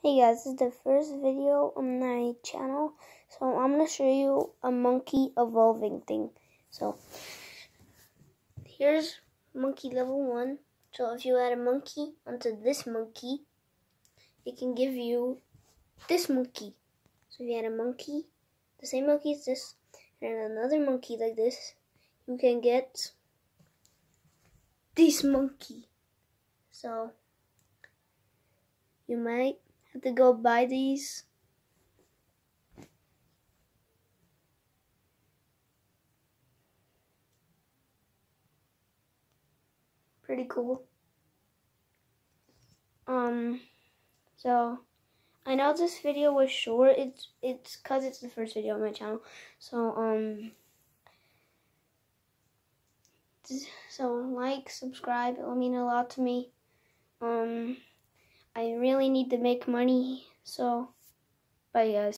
Hey guys, this is the first video on my channel, so I'm going to show you a monkey evolving thing. So, here's monkey level 1. So if you add a monkey onto this monkey, it can give you this monkey. So if you add a monkey, the same monkey as this, and another monkey like this, you can get this monkey. So, you might have to go buy these. Pretty cool. So I know this video was short. It's cause it's the first video on my channel. So like, subscribe. It will mean a lot to me. I really need to make money. So bye guys.